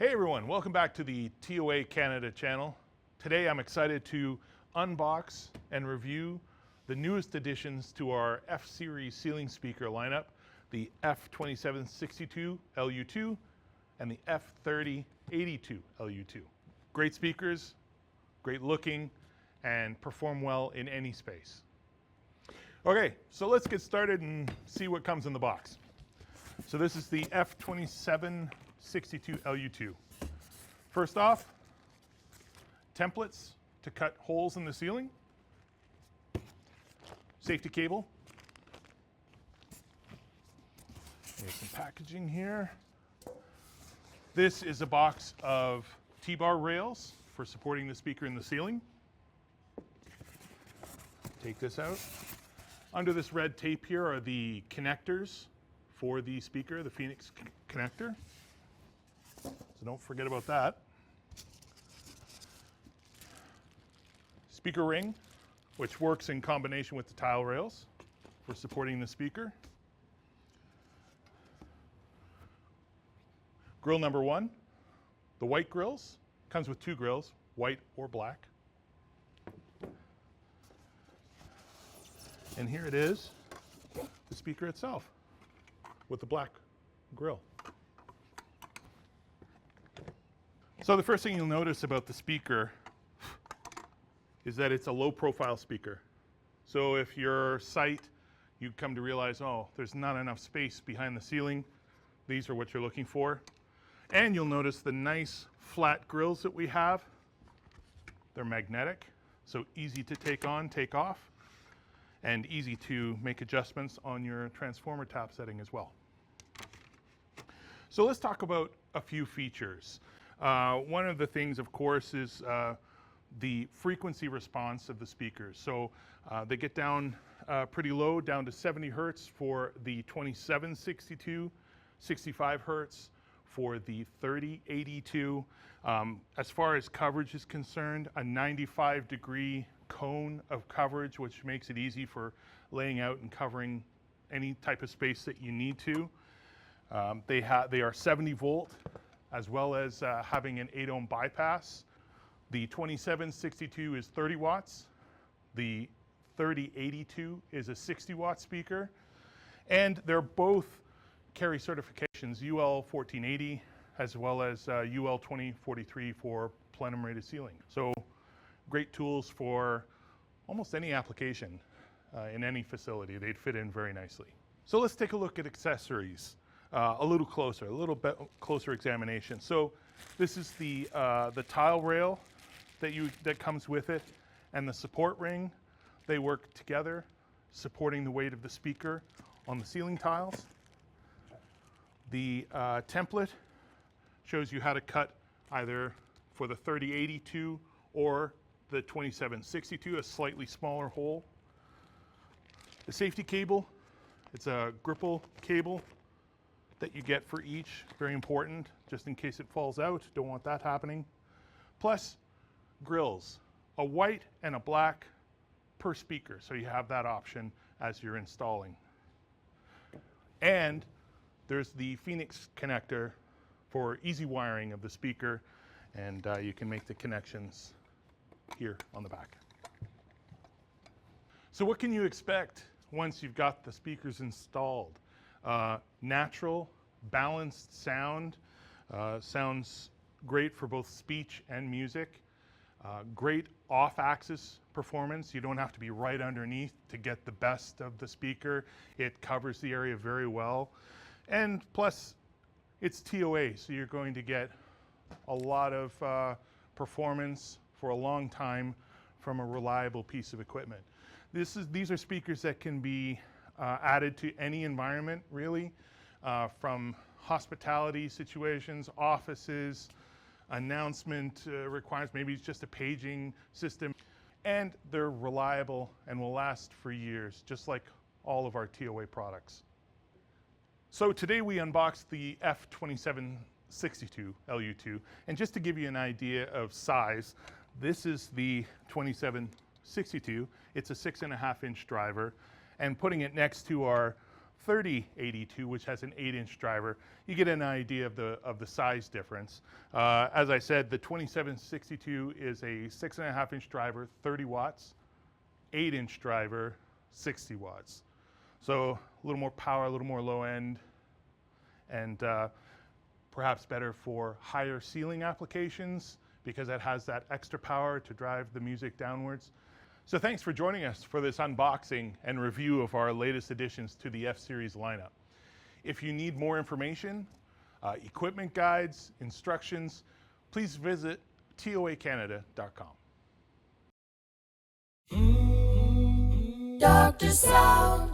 Hey everyone, welcome back to the TOA Canada channel. Today I'm excited to unbox and review the newest additions to our F-Series ceiling speaker lineup, the F2762 LU2 and the F3082 LU2. Great speakers, great looking, and perform well in any space. Okay, so let's get started and see what comes in the box. So this is the F2762 LU2. First off, templates to cut holes in the ceiling, safety cable, there's some packaging here. This is a box of T-bar rails for supporting the speaker in the ceiling. Take this out. Under this red tape here are the connectors for the speaker, the Phoenix connector. So don't forget about that. Speaker ring, which works in combination with the tile rails for supporting the speaker. Grill number one, the white grills. Comes with two grills, white or black. And here it is, the speaker itself with the black grill. So the first thing you'll notice about the speaker is that it's a low profile speaker. So if your site, you come to realize, oh, there's not enough space behind the ceiling, these are what you're looking for. And you'll notice the nice flat grills that we have. They're magnetic, so easy to take on, take off, and easy to make adjustments on your transformer tap setting as well. So let's talk about a few features. One of the things, of course, is the frequency response of the speakers. So they get down pretty low, down to 70 hertz for the 2762, 65 hertz for the 3082. As far as coverage is concerned, a 95-degree cone of coverage, which makes it easy for laying out and covering any type of space that you need to. They are 70 volt, as well as having an 8 ohm bypass. The 2762 is 30 watts. The 3082 is a 60 watt speaker. And they're both carry certifications, UL 1480, as well as UL 2043 for plenum rated ceiling. So great tools for almost any application in any facility. They'd fit in very nicely. So let's take a look at accessories. A little bit closer examination. So this is the tile rail that comes with it, and the support ring. They work together, supporting the weight of the speaker on the ceiling tiles. The template shows you how to cut either for the 3082 or the 2762, a slightly smaller hole. The safety cable, it's a gripple cable that you get for each, very important, just in case it falls out, don't want that happening. Plus grills, a white and a black per speaker, so you have that option as you're installing. And there's the Phoenix connector for easy wiring of the speaker, and you can make the connections here on the back. So what can you expect once you've got the speakers installed? Natural, balanced sound. Sounds great for both speech and music. Great off-axis performance. You don't have to be right underneath to get the best of the speaker. It covers the area very well. And plus, it's TOA, so you're going to get a lot of performance for a long time from a reliable piece of equipment. These are speakers that can be added to any environment, really, from hospitality situations, offices, announcement requirements, maybe it's just a paging system. And they're reliable and will last for years, just like all of our TOA products. So today we unboxed the F2762 LU2, and just to give you an idea of size, this is the 2762. It's a 6.5-inch driver, and putting it next to our 3082, which has an 8-inch driver. You get an idea of the size difference. As I said, the 2762 is a 6.5-inch driver, 30 watts, 8-inch driver, 60 watts. So a little more power, a little more low end, and perhaps better for higher ceiling applications because it has that extra power to drive the music downwards. So thanks for joining us for this unboxing and review of our latest additions to the F-Series lineup. If you need more information, equipment guides, instructions, please visit TOACanada.com. Dr. Sound.